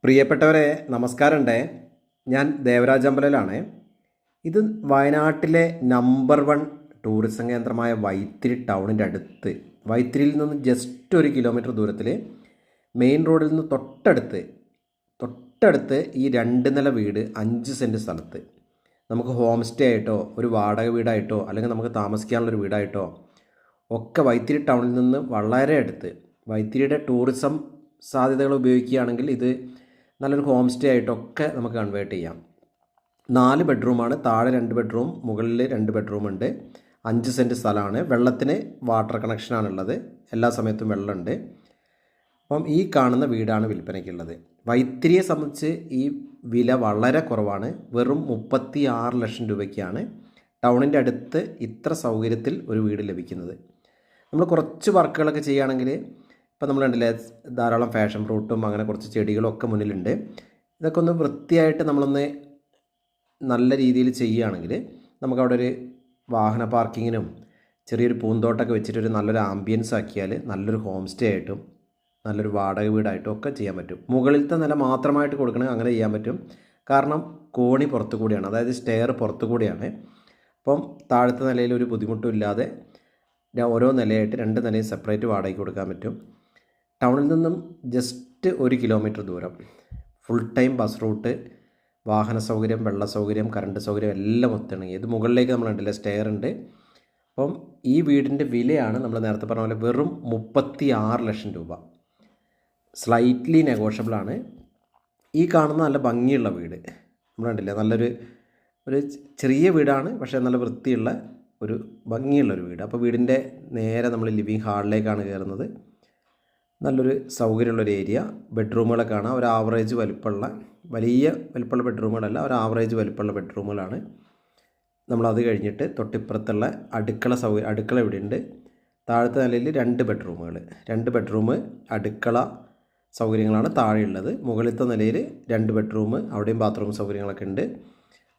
പ്രിയപ്പെട്ടവരെ നമസ്കാരമുണ്ടേ. ഞാൻ ദേവരാജ് അമ്പലയിലാണ്. ഇത് വയനാട്ടിലെ നമ്പർ 1 ടൂറിസം കേന്ദ്രമായ വൈത്തിരി ടൗണിൻ്റെ അടുത്ത്, വൈത്തിരിയിൽ നിന്ന് ജസ്റ്റ് 1 കിലോമീറ്റർ ദൂരത്തിൽ, മെയിൻ റോഡിൽ നിന്ന് തൊട്ടടുത്ത് ഈ 2 നില വീട് 5 സെൻറ്റ് സ്ഥലത്ത് നമുക്ക് ഹോം സ്റ്റേ ആയിട്ടോ ഒരു വാടക വീടായിട്ടോ അല്ലെങ്കിൽ നമുക്ക് താമസിക്കാനുള്ളൊരു വീടായിട്ടോ ഒക്കെ വൈത്തിരി ടൗണിൽ നിന്ന് വളരെ അടുത്ത് വൈത്തിരിയുടെ ടൂറിസം സാധ്യതകൾ ഉപയോഗിക്കുകയാണെങ്കിൽ ഇത് നല്ലൊരു ഹോം സ്റ്റേ ആയിട്ടൊക്കെ നമുക്ക് കൺവേർട്ട് ചെയ്യാം. 4 ബെഡ്റൂമാണ്, താഴെ 2 ബെഡ്റൂം, മുകളിൽ 2 ബെഡ്റൂം ഉണ്ട്. 5 സെൻറ്റ് സ്ഥലമാണ്. വെള്ളത്തിന് വാട്ടർ കണക്ഷനാണുള്ളത്, എല്ലാ സമയത്തും വെള്ളമുണ്ട്. അപ്പം ഈ കാണുന്ന വീടാണ് വിൽപ്പനയ്ക്കുള്ളത്. വൈത്തിരിയെ സംബന്ധിച്ച് ഈ വില വളരെ കുറവാണ്. വെറും 36 ലക്ഷം രൂപയ്ക്കാണ് ടൗണിൻ്റെ അടുത്ത് ഇത്ര സൗകര്യത്തിൽ ഒരു വീട് ലഭിക്കുന്നത്. നമ്മൾ കുറച്ച് വർക്കുകളൊക്കെ ചെയ്യുകയാണെങ്കിൽ, ഇപ്പോൾ നമ്മൾ കണ്ടില്ലേ, ധാരാളം ഫാഷൻ ഫ്രൂട്ടും അങ്ങനെ കുറച്ച് ചെടികളും ഒക്കെ മുന്നിലുണ്ട്. ഇതൊക്കെ ഒന്ന് വൃത്തിയായിട്ട് നമ്മളൊന്ന് നല്ല രീതിയിൽ ചെയ്യുകയാണെങ്കിൽ നമുക്കവിടെ ഒരു വാഹന പാർക്കിങ്ങിനും ചെറിയൊരു പൂന്തോട്ടമൊക്കെ വെച്ചിട്ടൊരു നല്ലൊരു ആംബിയൻസ് ആക്കിയാൽ നല്ലൊരു ഹോം സ്റ്റേ ആയിട്ടും നല്ലൊരു വാടക വീടായിട്ടും ഒക്കെ ചെയ്യാൻ പറ്റും. മുകളിലത്തെ നില മാത്രമായിട്ട് കൊടുക്കണമെങ്കിൽ അങ്ങനെ ചെയ്യാൻ പറ്റും. കാരണം കോണി പുറത്തു കൂടിയാണ്, അതായത് സ്റ്റെയർ പുറത്തു കൂടിയാണ്. അപ്പം താഴത്തെ നിലയിൽ ഒരു ബുദ്ധിമുട്ടും ഇല്ലാതെ ഓരോ നിലയായിട്ട് 2 നിലയും സെപ്പറേറ്റ് വാടകയ്ക്ക് കൊടുക്കാൻ പറ്റും. ടൗണിൽ നിന്നും ജസ്റ്റ് 1 കിലോമീറ്റർ ദൂരം, ഫുൾ ടൈം ബസ് റൂട്ട്, വാഹന സൗകര്യം, വെള്ള സൗകര്യം, കറണ്ട് സൗകര്യം എല്ലാം ഒത്തിണങ്ങി. ഇത് മുകളിലേക്ക് നമ്മൾ കണ്ടില്ലേ, സ്റ്റെയർ ഉണ്ട്. അപ്പം ഈ വീടിൻ്റെ വിലയാണ് നമ്മൾ നേരത്തെ പറഞ്ഞ പോലെ വെറും 36 ലക്ഷം രൂപ. സ്ലൈറ്റ്ലി നെഗോഷ്യബിളാണ്. ഈ കാണുന്ന നല്ല ഭംഗിയുള്ള വീട് നമ്മൾ കണ്ടില്ലേ, ഒരു ചെറിയ വീടാണ്, പക്ഷേ നല്ല വൃത്തിയുള്ള ഒരു ഭംഗിയുള്ളൊരു വീട്. അപ്പോൾ വീടിൻ്റെ നേരെ നമ്മൾ ലിവിങ് ഹാളിലേക്കാണ് കയറുന്നത്. നല്ലൊരു സൗകര്യമുള്ളൊരു ഏരിയ. ബെഡ്റൂമുകളൊക്കെ കാണാം. ഒരു ആവറേജ് വലിപ്പമുള്ള, വലിയ വലിപ്പമുള്ള ബെഡ്റൂമുകളല്ല, ഒരു ആവറേജ് വലിപ്പമുള്ള ബെഡ്റൂമുകളാണ്. നമ്മളത് കഴിഞ്ഞിട്ട് തൊട്ടിപ്പുറത്തുള്ള അടുക്കള ഇവിടെയുണ്ട്. താഴത്തെ നിലയിൽ 2 ബെഡ്റൂമുകൾ, 2 ബെഡ്റൂം, അടുക്കള സൗകര്യങ്ങളാണ് താഴെയുള്ളത്. മുകളിലത്തെ നിലയിൽ 2 ബെഡ്റൂം, അവിടെയും ബാത്റൂം സൗകര്യങ്ങളൊക്കെ ഉണ്ട്.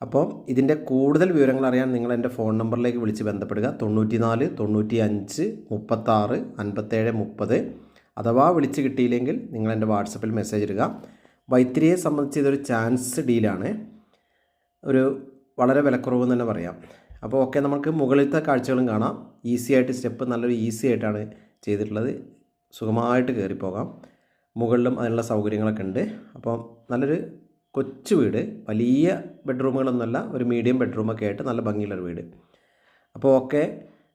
അപ്പം ഇതിൻ്റെ കൂടുതൽ വിവരങ്ങൾ അറിയാൻ നിങ്ങൾ എൻ്റെ ഫോൺ നമ്പറിലേക്ക് വിളിച്ച് ബന്ധപ്പെടുക. 94 95 36 57 30. അഥവാ വിളിച്ച് കിട്ടിയില്ലെങ്കിൽ നിങ്ങൾ എൻ്റെ വാട്സപ്പിൽ മെസ്സേജ് ഇടുക. വൈത്തിരിയെ സംബന്ധിച്ച് ഇതൊരു ചാൻസ് ഡീലാണ്, ഒരു വളരെ വിലക്കുറവ് തന്നെ പറയാം. അപ്പോൾ ഓക്കെ, നമുക്ക് മുകളിലത്തെ കാഴ്ചകളും കാണാം. ഈസി ആയിട്ട് സ്റ്റെപ്പ് നല്ലൊരു ഈസി ആയിട്ടാണ് ചെയ്തിട്ടുള്ളത്. സുഖമായിട്ട് കയറിപ്പോകാം. മുകളിലും അതിനുള്ള സൗകര്യങ്ങളൊക്കെ ഉണ്ട്. അപ്പം നല്ലൊരു കൊച്ചു വീട്, വലിയ ബെഡ്റൂമുകളൊന്നുമല്ല, ഒരു മീഡിയം ബെഡ്റൂമൊക്കെ ആയിട്ട് നല്ല ഭംഗിയുള്ളൊരു വീട്. അപ്പോൾ ഓക്കെ,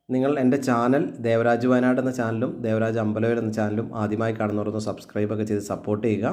നിങ്ങൾ എൻ്റെ ചാനൽ ദേവരാജ് വയനാട് എന്ന ചാനലും ദേവരാജ് അമ്പലവയൽ എന്ന ചാനലും ആദ്യമായി കാണുന്നവരൊന്ന് സബ്സ്ക്രൈബൊക്കെ ചെയ്ത് സപ്പോർട്ട് ചെയ്യുക.